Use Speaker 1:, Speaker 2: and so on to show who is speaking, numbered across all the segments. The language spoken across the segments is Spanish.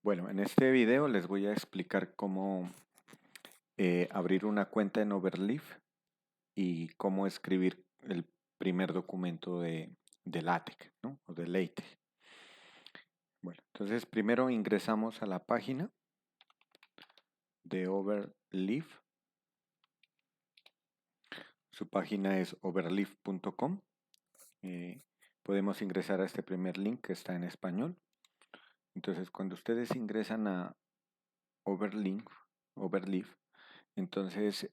Speaker 1: Bueno, en este video les voy a explicar cómo abrir una cuenta en Overleaf y cómo escribir el primer documento de LaTeX, ¿no? O de LaTeX. Bueno, entonces primero ingresamos a la página de Overleaf. Su página es overleaf.com. Podemos ingresar a este primer link que está en español. Entonces, cuando ustedes ingresan a Overleaf, entonces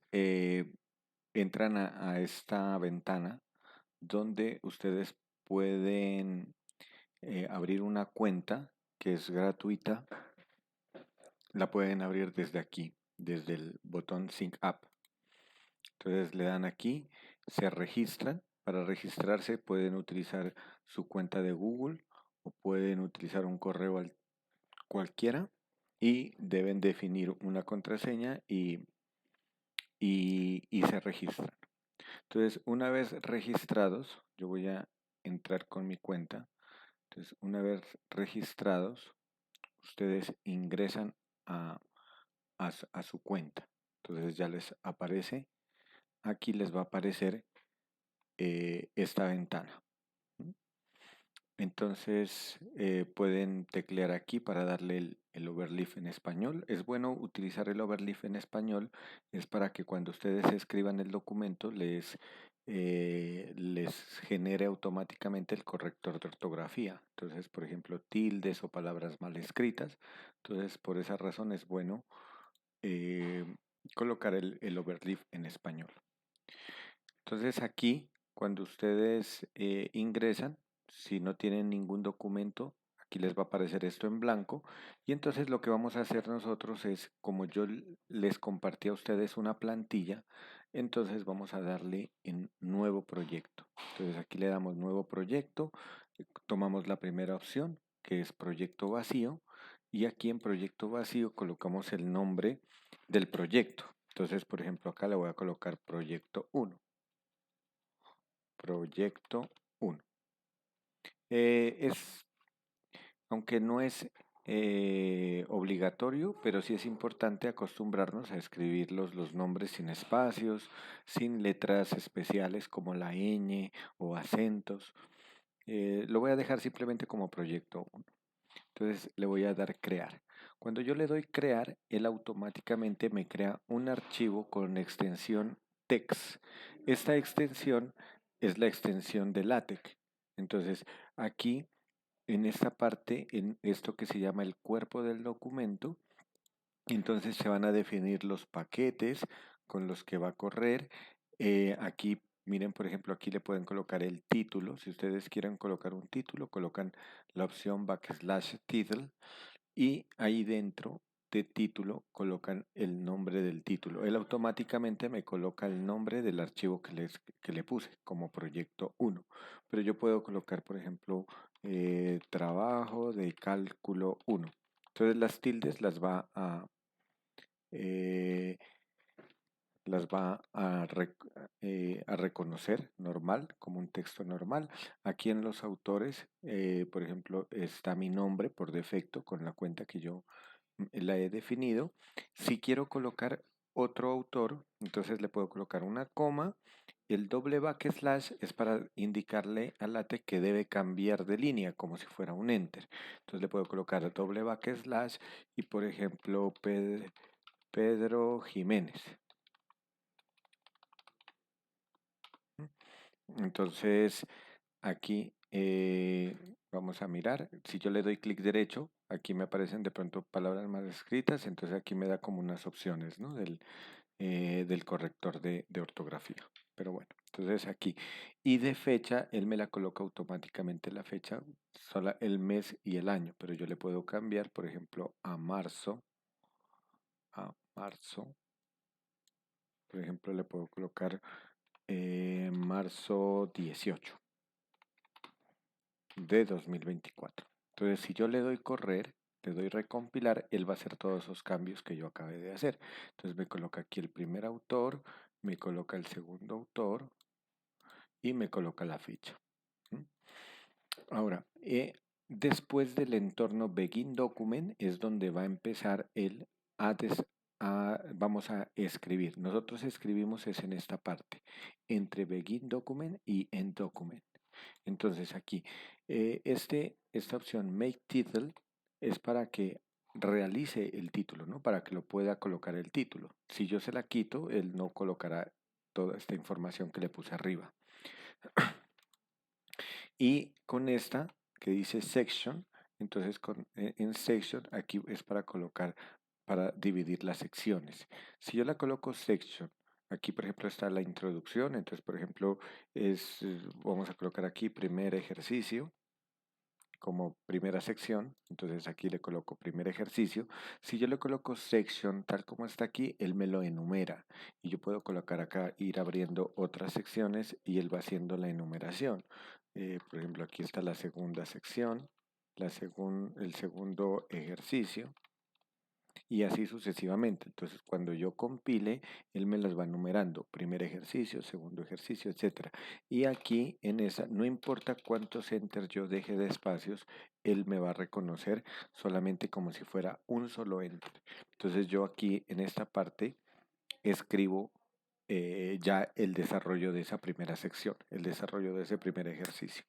Speaker 1: entran a esta ventana donde ustedes pueden abrir una cuenta que es gratuita. La pueden abrir desde aquí, desde el botón Sync Up. Entonces le dan aquí, se registran. Para registrarse pueden utilizar su cuenta de Google o pueden utilizar un correo cualquiera y deben definir una contraseña y se registran. Entonces, una vez registrados, yo voy a entrar con mi cuenta. Entonces, una vez registrados, ustedes ingresan a su cuenta. Entonces ya les aparece, aquí les va a aparecer esta ventana. Entonces pueden teclear aquí para darle el overleaf en español. Es bueno utilizar el overleaf en español, es para que cuando ustedes escriban el documento les genere automáticamente el corrector de ortografía. Entonces, por ejemplo, tildes o palabras mal escritas. Entonces, por esa razón es bueno eh, colocar el overleaf en español. Entonces aquí, cuando ustedes ingresan, si no tienen ningún documento, aquí les va a aparecer esto en blanco. Y entonces lo que vamos a hacer nosotros es, como yo les compartí a ustedes una plantilla, entonces vamos a darle en nuevo proyecto. Entonces aquí le damos nuevo proyecto, tomamos la primera opción, que es proyecto vacío, y aquí en proyecto vacío colocamos el nombre del proyecto. Entonces, por ejemplo, acá le voy a colocar proyecto 1. Proyecto 1. Aunque no es obligatorio, pero sí es importante acostumbrarnos a escribir los nombres sin espacios, sin letras especiales como la ñ o acentos. Lo voy a dejar simplemente como proyecto 1. Entonces le voy a dar crear. Cuando yo le doy crear, él automáticamente me crea un archivo con extensión text. Esta extensión es la extensión de LaTeX. Entonces aquí en esta parte, en esto que se llama el cuerpo del documento, entonces se van a definir los paquetes con los que va a correr. Aquí, miren, por ejemplo, aquí le pueden colocar el título. Si ustedes quieren colocar un título, colocan la opción /title y ahí dentro de título colocan el nombre del título. Él automáticamente me coloca el nombre del archivo que le puse como proyecto 1. Pero yo puedo colocar, por ejemplo, trabajo de cálculo 1. Entonces las tildes eh, las va a reconocer normal, como un texto normal. Aquí en los autores, por ejemplo, está mi nombre por defecto con la cuenta que yo la he definido. Si quiero colocar otro autor, entonces le puedo colocar una coma. El doble backslash es para indicarle a LaTeX que debe cambiar de línea, como si fuera un enter. Entonces le puedo colocar doble backslash y, por ejemplo, Pedro Jiménez. Entonces, aquí vamos a mirar. Si yo le doy clic derecho, aquí me aparecen de pronto palabras mal escritas. Entonces aquí me da como unas opciones, ¿no? del corrector de ortografía. Pero bueno, entonces aquí. Y de fecha, él me la coloca automáticamente la fecha, solo el mes y el año. Pero yo le puedo cambiar, por ejemplo, a marzo. A marzo. Por ejemplo, le puedo colocar marzo 18 de 2024. Entonces, si yo le doy correr, le doy recompilar, él va a hacer todos esos cambios que yo acabé de hacer. Entonces me coloca aquí el primer autor, me coloca el segundo autor y me coloca la ficha. Ahora, Después del entorno Begin Document es donde va a empezar el vamos a escribir. Nosotros escribimos es en esta parte, entre Begin Document y End Document. Entonces aquí, esta opción Make Title es para que realice el título, ¿no? Para que lo pueda colocar el título. Si yo se la quito, él no colocará toda esta información que le puse arriba. Y con esta que dice Section, entonces en Section aquí es para colocar, para dividir las secciones. Si yo la coloco Section, aquí por ejemplo está la introducción, entonces por ejemplo vamos a colocar aquí primer ejercicio como primera sección, entonces aquí le coloco primer ejercicio. Si yo le coloco section tal como está aquí, él me lo enumera y yo puedo colocar acá, ir abriendo otras secciones y él va haciendo la enumeración. Por ejemplo, aquí está la segunda sección, el segundo ejercicio y así sucesivamente. Entonces, cuando yo compile, él me las va numerando, primer ejercicio, segundo ejercicio, etcétera. Y aquí en esa, no importa cuántos enter yo deje de espacios, él me va a reconocer solamente como si fuera un solo enter. Entonces, yo aquí en esta parte escribo ya el desarrollo de esa primera sección, el desarrollo de ese primer ejercicio.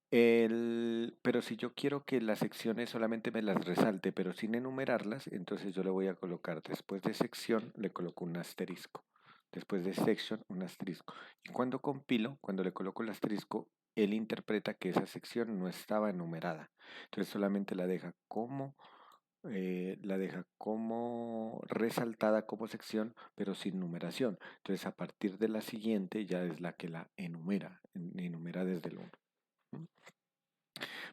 Speaker 1: Pero si yo quiero que las secciones solamente me las resalte, pero sin enumerarlas, entonces yo le voy a colocar después de sección, le coloco un asterisco. Después de section, un asterisco. Y cuando compilo, cuando le coloco el asterisco, él interpreta que esa sección no estaba enumerada. Entonces solamente la deja como resaltada como sección, pero sin numeración. Entonces a partir de la siguiente ya es la que la enumera desde el 1.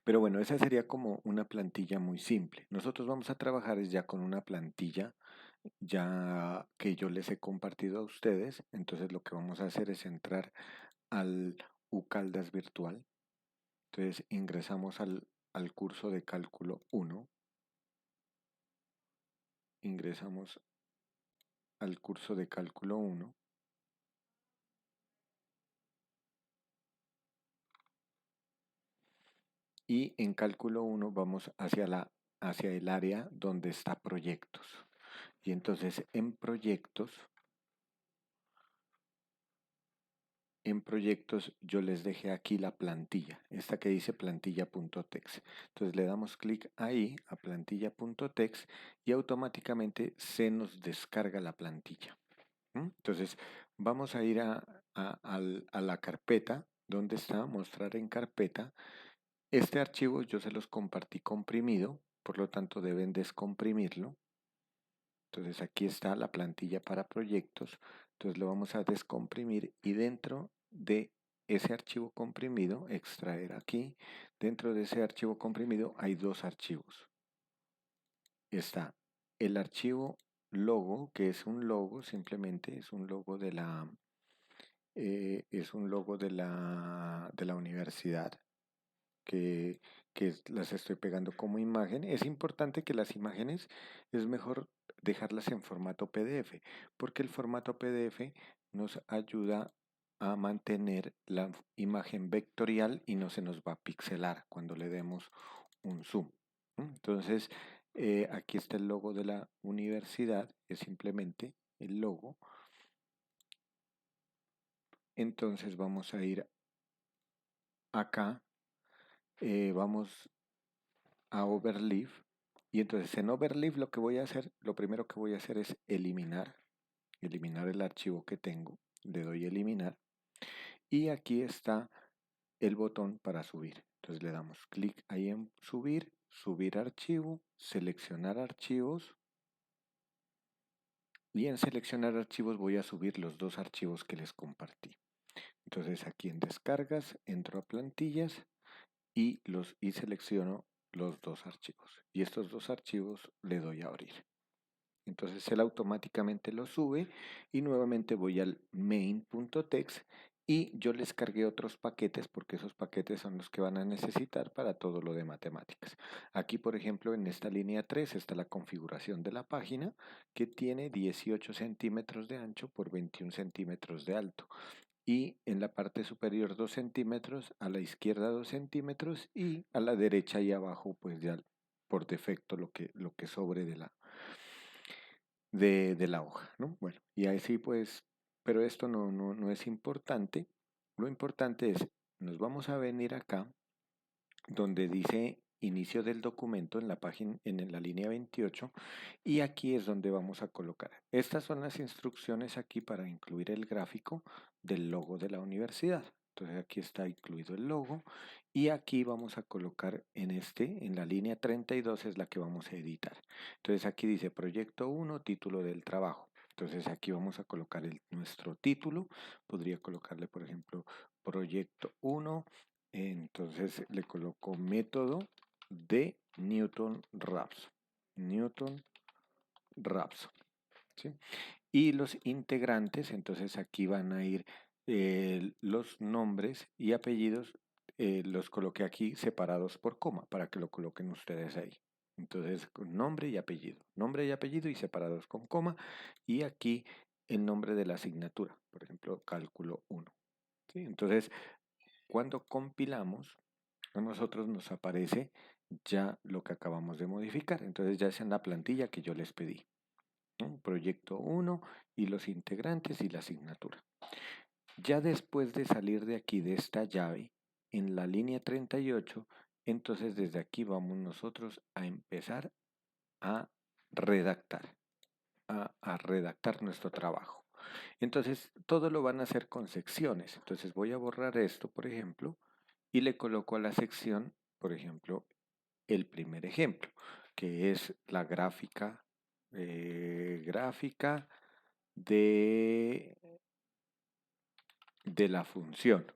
Speaker 1: Pero bueno, esa sería como una plantilla muy simple. Nosotros vamos a trabajar ya con una plantilla ya que yo les he compartido a ustedes. Entonces lo que vamos a hacer es entrar al UCaldas virtual. Entonces ingresamos al curso de cálculo 1. Ingresamos al curso de cálculo 1. Y en cálculo 1 vamos hacia el área donde está proyectos. Y entonces en proyectos yo les dejé aquí la plantilla, esta que dice plantilla.txt. Entonces le damos clic ahí a plantilla.txt y automáticamente se nos descarga la plantilla. Entonces vamos a ir a la carpeta donde está mostrar en carpeta. Este archivo yo se los compartí comprimido, por lo tanto deben descomprimirlo. Entonces aquí está la plantilla para proyectos. Entonces lo vamos a descomprimir y dentro de ese archivo comprimido, extraer aquí, dentro de ese archivo comprimido hay dos archivos. Está el archivo logo, que es un logo, simplemente es un logo de la universidad que, que las estoy pegando como imagen. Es importante que las imágenes es mejor dejarlas en formato PDF, porque el formato PDF nos ayuda a mantener la imagen vectorial y no se nos va a pixelar cuando le demos un zoom. Entonces, aquí está el logo de la universidad, es simplemente el logo. Entonces vamos a ir acá, vamos a Overleaf. Y entonces en Overleaf lo primero que voy a hacer es eliminar el archivo que tengo. Le doy eliminar. Y aquí está el botón para subir. Entonces le damos clic ahí en subir, subir archivo, seleccionar archivos. Y en seleccionar archivos voy a subir los dos archivos que les compartí. Entonces aquí en descargas, entro a plantillas y selecciono los dos archivos. Y estos dos archivos le doy a abrir. Entonces él automáticamente lo sube y nuevamente voy al main.txt y yo les cargué otros paquetes porque esos paquetes son los que van a necesitar para todo lo de matemáticas. Aquí, por ejemplo, en esta línea 3 está la configuración de la página que tiene 18 centímetros de ancho por 21 centímetros de alto. y en la parte superior 2 centímetros, a la izquierda 2 centímetros y a la derecha y abajo pues ya por defecto lo que sobre de la hoja, ¿no? Bueno, y así pues, pero esto no es importante. Lo importante es, nos vamos a venir acá donde dice inicio del documento en la página, en la línea 28 y aquí es donde vamos a colocar. Estas son las instrucciones aquí para incluir el gráfico del logo de la universidad. Entonces aquí está incluido el logo y aquí vamos a colocar en la línea 32 es la que vamos a editar. Entonces aquí dice proyecto 1, título del trabajo. Entonces aquí vamos a colocar nuestro título. Podría colocarle, por ejemplo, proyecto 1. Entonces le coloco método de Newton-Raphson. Newton-Raphson. ¿Sí? Y los integrantes, entonces aquí van a ir los nombres y apellidos, los coloqué aquí separados por coma para que lo coloquen ustedes ahí. Entonces, con nombre y apellido y separados con coma. Y aquí el nombre de la asignatura, por ejemplo, cálculo 1. ¿Sí? Entonces, cuando compilamos, a nosotros nos aparece ya lo que acabamos de modificar. Entonces ya es en la plantilla que yo les pedí, ¿no? Proyecto 1 y los integrantes y la asignatura. Ya después de salir de aquí, de esta llave, en la línea 38, entonces desde aquí vamos nosotros a empezar a redactar, a redactar nuestro trabajo. Entonces todo lo van a hacer con secciones. Entonces voy a borrar esto, por ejemplo, y le coloco a la sección, por ejemplo, el primer ejemplo, que es la gráfica de, de la función.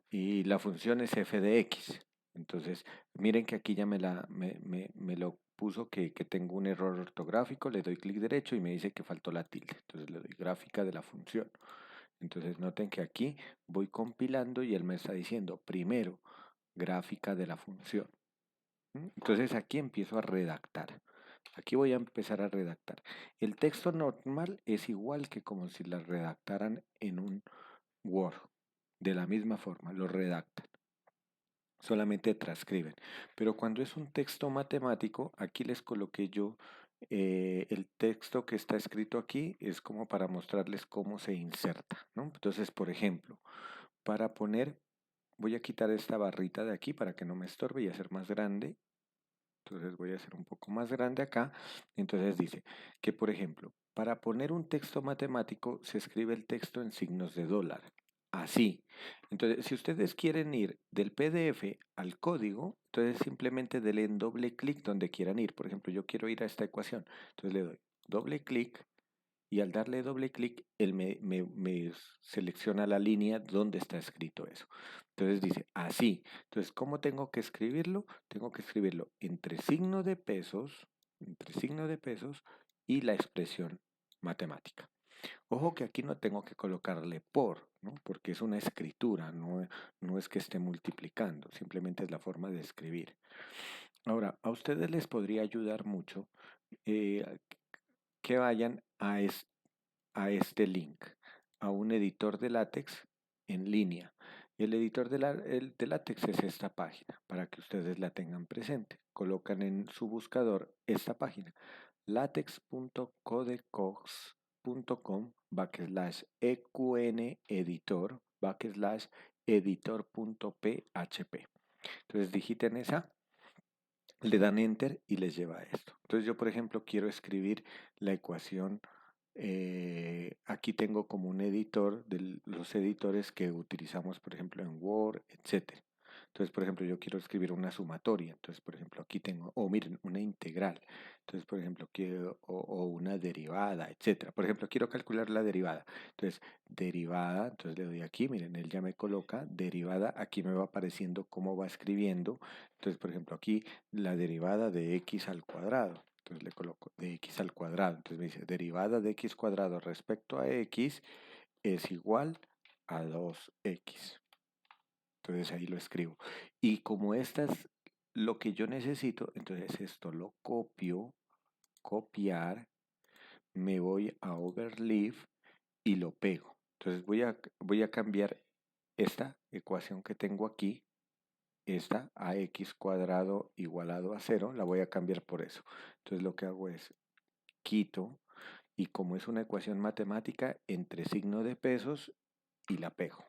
Speaker 1: Y la función es f de x. Entonces, miren que aquí ya me lo puso que tengo un error ortográfico, le doy clic derecho y me dice que faltó la tilde. Entonces le doy gráfica de la función. Entonces noten que aquí voy compilando y él me está diciendo primero gráfica de la función. Entonces aquí empiezo a redactar. Aquí voy a empezar a redactar. El texto normal es igual que como si la redactaran en un Word. De la misma forma, lo redactan. Solamente transcriben. Pero cuando es un texto matemático, aquí les coloqué yo el texto que está escrito aquí, es como para mostrarles cómo se inserta, ¿no? Entonces, por ejemplo, para poner, voy a quitar esta barrita de aquí para que no me estorbe y hacer más grande. Entonces voy a hacer un poco más grande acá. Entonces dice que, por ejemplo, para poner un texto matemático se escribe el texto en signos de dólar. Así. Entonces, si ustedes quieren ir del PDF al código, entonces simplemente denle en doble clic donde quieran ir. Por ejemplo, yo quiero ir a esta ecuación. Entonces le doy doble clic y al darle doble clic, él me selecciona la línea donde está escrito eso. Entonces dice así. Entonces, ¿cómo tengo que escribirlo? Tengo que escribirlo entre signo de pesos y la expresión matemática. Ojo que aquí no tengo que colocarle por, ¿no? Porque es una escritura, no es que esté multiplicando, simplemente es la forma de escribir. Ahora, a ustedes les podría ayudar mucho eh, que vayan a este link, a un editor de látex en línea. Y el editor de látex es esta página, para que ustedes la tengan presente. Colocan en su buscador esta página, latex.codecogs.com /eqneditor /editor.php. Entonces digiten esa, le dan enter y les lleva a esto. Entonces yo, por ejemplo, quiero escribir la ecuación. Aquí tengo como un editor de los editores que utilizamos, por ejemplo, en Word, etcétera. Entonces, por ejemplo, yo quiero escribir una sumatoria. Entonces, por ejemplo, aquí tengo, o miren, una integral. Entonces, por ejemplo, quiero, o una derivada, etcétera. Por ejemplo, quiero calcular la derivada. Entonces, derivada, entonces le doy aquí, miren, él ya me coloca derivada. Aquí me va apareciendo cómo va escribiendo. Entonces, por ejemplo, aquí la derivada de x al cuadrado. Entonces le coloco de x al cuadrado. Entonces me dice derivada de x cuadrado respecto a x es igual a 2x. Entonces ahí lo escribo. Y como esta es lo que yo necesito, entonces esto lo copio, copiar, me voy a Overleaf y lo pego. Entonces voy a cambiar esta ecuación que tengo aquí, esta ax cuadrado igualado a 0, la voy a cambiar por eso. Entonces lo que hago es quito, y como es una ecuación matemática, entre signo de pesos y la pego.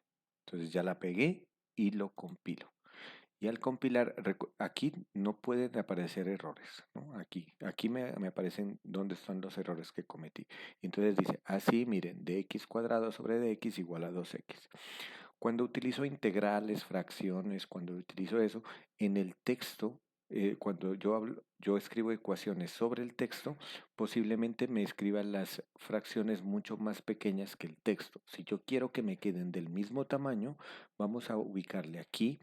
Speaker 1: Entonces ya la pegué y lo compilo. Y al compilar, aquí no pueden aparecer errores, ¿no? Aquí me aparecen dónde están los errores que cometí. Entonces dice, así, miren, dx cuadrado sobre dx igual a 2x. Cuando utilizo integrales, fracciones, cuando utilizo eso, en el texto, cuando yo escribo ecuaciones sobre el texto, posiblemente me escriban las fracciones mucho más pequeñas que el texto. Si yo quiero que me queden del mismo tamaño, vamos a ubicarle aquí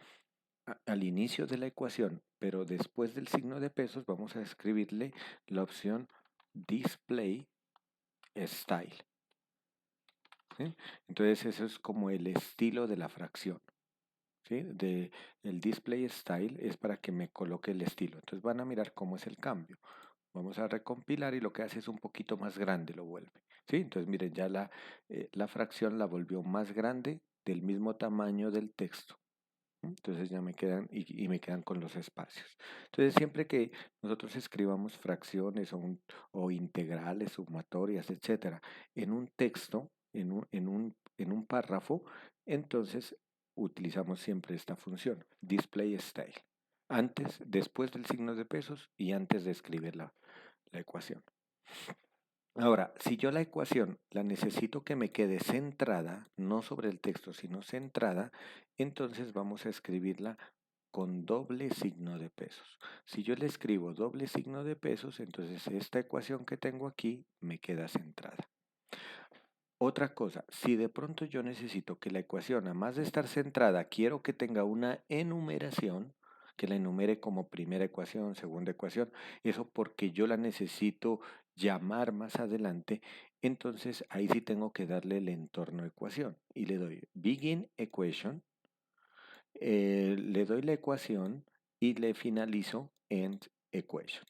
Speaker 1: al inicio de la ecuación, pero después del signo de pesos vamos a escribirle la opción display style. ¿Sí? Entonces eso es como el estilo de la fracción. ¿Sí? El display style es para que me coloque el estilo. Entonces van a mirar cómo es el cambio. Vamos a recompilar y lo que hace es un poquito más grande, lo vuelve. ¿Sí? Entonces miren, ya la fracción la volvió más grande del mismo tamaño del texto. Entonces ya me quedan y me quedan con los espacios. Entonces siempre que nosotros escribamos fracciones o integrales, sumatorias, etcétera, en un texto, en un párrafo, entonces utilizamos siempre esta función, display style, antes, después del signo de pesos y antes de escribir la ecuación. Ahora, si yo la ecuación la necesito que me quede centrada, no sobre el texto, sino centrada, entonces vamos a escribirla con doble signo de pesos. Si yo le escribo doble signo de pesos, entonces esta ecuación que tengo aquí me queda centrada. Otra cosa, si de pronto yo necesito que la ecuación, además de estar centrada, quiero que tenga una enumeración, que la enumere como primera ecuación, segunda ecuación, eso porque yo la necesito llamar más adelante, entonces ahí sí tengo que darle el entorno ecuación y le doy begin equation, le doy la ecuación y le finalizo end equation.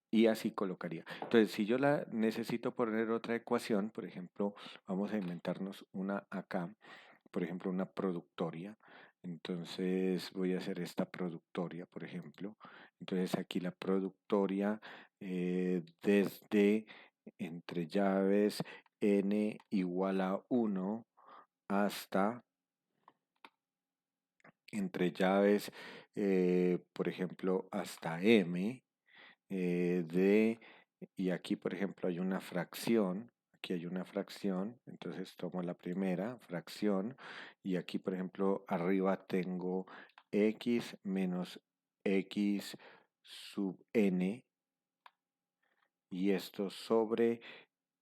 Speaker 1: Y así colocaría. Entonces, si yo la necesito poner otra ecuación, por ejemplo, vamos a inventarnos una acá, por ejemplo, una productoria. Entonces voy a hacer esta productoria, por ejemplo. Entonces aquí la productoria desde entre llaves n igual a 1 hasta entre llaves, por ejemplo, hasta m de, y aquí por ejemplo hay una fracción, aquí hay una fracción, entonces tomo la primera fracción y aquí por ejemplo arriba tengo x menos x sub n y esto sobre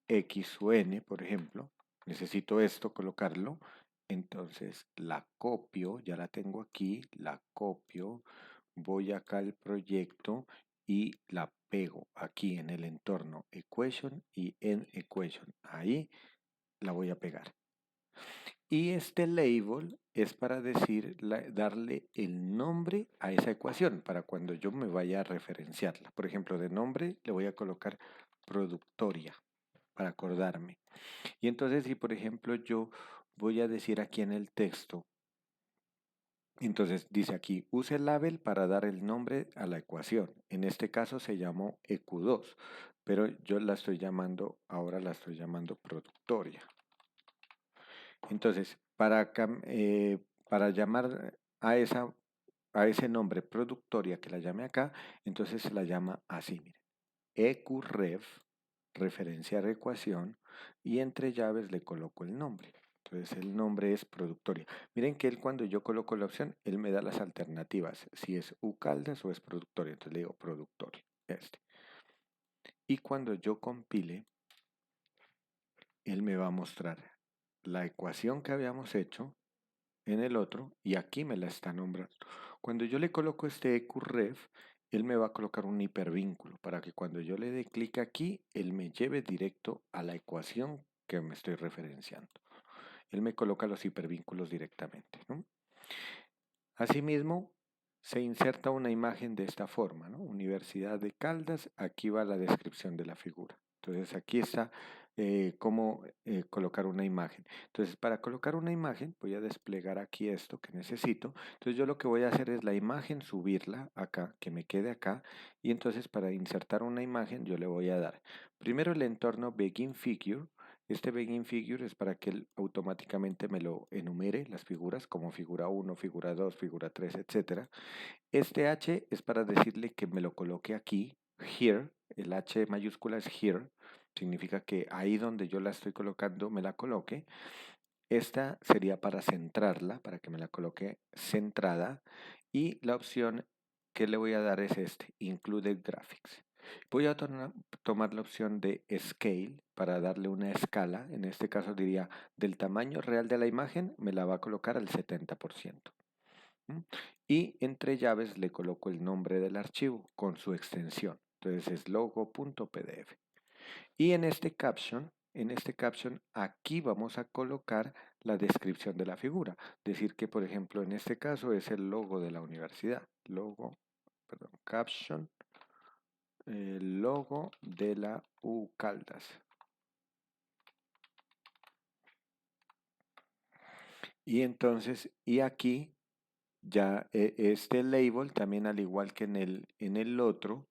Speaker 1: x sub n, por ejemplo, necesito esto colocarlo, entonces la copio, ya la tengo aquí, la copio, voy acá al proyecto y la pego aquí en el entorno equation y en equation. Ahí la voy a pegar. Y este label es para decir, darle el nombre a esa ecuación, para cuando yo me vaya a referenciarla. Por ejemplo, de nombre le voy a colocar productoria, para acordarme. Y entonces, si por ejemplo yo voy a decir aquí en el texto, entonces dice aquí, use el label para dar el nombre a la ecuación. En este caso se llamó EQ2, pero yo la estoy llamando, ahora la estoy llamando productoria. Entonces, para llamar a ese nombre productoria que la llame acá, entonces se la llama así, miren, EQREF, referenciar ecuación, y entre llaves le coloco el nombre. Entonces el nombre es productoria. Miren que él cuando yo coloco la opción, él me da las alternativas, si es ucaldas o es productoria. Entonces le digo productoria, este. Y cuando yo compile, él me va a mostrar la ecuación que habíamos hecho en el otro y aquí me la está nombrando. Cuando yo le coloco este EQREF, él me va a colocar un hipervínculo para que cuando yo le dé clic aquí, él me lleve directo a la ecuación que me estoy referenciando. Él me coloca los hipervínculos directamente, ¿no? Asimismo, se inserta una imagen de esta forma, ¿no? Universidad de Caldas, aquí va la descripción de la figura. Entonces aquí está cómo colocar una imagen. Entonces, para colocar una imagen, voy a desplegar aquí esto que necesito. Entonces, yo lo que voy a hacer es la imagen, subirla acá, que me quede acá. Y entonces, para insertar una imagen, yo le voy a dar primero el entorno Begin Figure. Este Begin Figure es para que él automáticamente me lo enumere las figuras, como figura 1, figura 2, figura 3, etcétera. Este H es para decirle que me lo coloque aquí, here. El H mayúscula es here. Significa que ahí donde yo la estoy colocando me la coloque. Esta sería para centrarla, para que me la coloque centrada. Y la opción que le voy a dar es este, Included Graphics. Voy a tomar la opción de Scale para darle una escala. En este caso diría, del tamaño real de la imagen me la va a colocar al 70%. Y entre llaves le coloco el nombre del archivo con su extensión. Entonces es logo.pdf. Y en este caption, aquí vamos a colocar la descripción de la figura. Decir que, por ejemplo, en este caso es el logo de la universidad. Caption, el logo de la U Caldas. Y entonces, y aquí ya este label, también al igual que en el otro,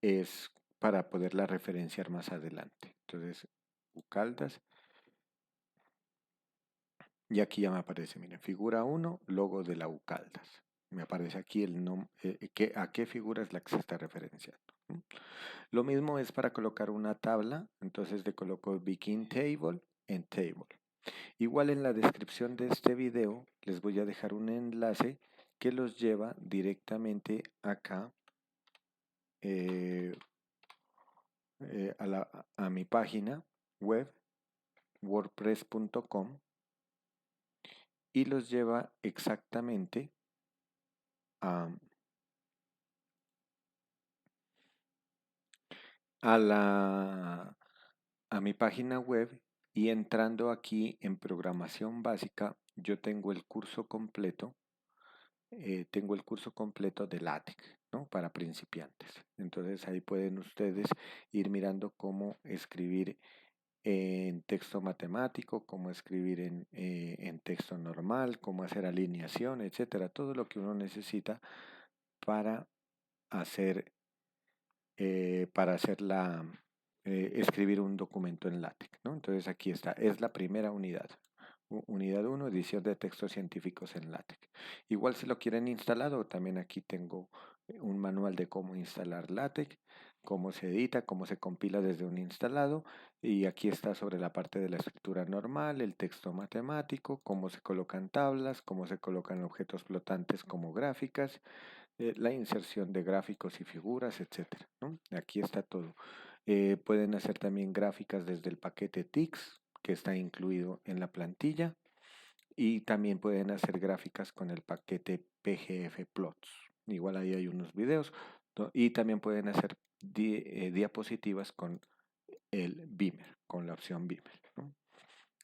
Speaker 1: es para poderla referenciar más adelante. Entonces, Ucaldas. Y aquí ya me aparece, miren, figura 1, logo de la Ucaldas. Me aparece aquí el nombre, a qué figura es la que se está referenciando. Lo mismo es para colocar una tabla, entonces le coloco Begin Table en Table. Igual en la descripción de este video les voy a dejar un enlace que los lleva directamente acá eh, a mi página web wordpress.com y los lleva exactamente a, a, la, a mi página web y entrando aquí en programación básica yo tengo el curso completo de LaTeX, ¿no? Para principiantes. Entonces ahí pueden ustedes ir mirando cómo escribir en texto matemático, cómo escribir en texto normal, cómo hacer alineación, etcétera. Todo lo que uno necesita para hacer, escribir un documento en LaTeX, ¿no? Entonces aquí está, es la primera unidad. Unidad 1, edición de textos científicos en LaTeX. Igual si lo quieren instalado, también aquí tengo un manual de cómo instalar LaTeX, cómo se edita, cómo se compila desde un instalado. Y aquí está sobre la parte de la escritura normal, el texto matemático, cómo se colocan tablas, cómo se colocan objetos flotantes como gráficas, la inserción de gráficos y figuras, etcétera, ¿no? Aquí está todo. Pueden hacer también gráficas desde el paquete TIX, que está incluido en la plantilla, y también pueden hacer gráficas con el paquete PGF Plots. Igual ahí hay unos videos, ¿no? Y también pueden hacer diapositivas con el Beamer, con la opción Beamer, ¿no?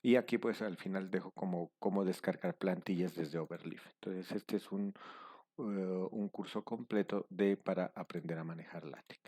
Speaker 1: Y aquí pues al final dejo como cómo descargar plantillas desde Overleaf. Entonces este es un curso completo para aprender a manejar LaTeX.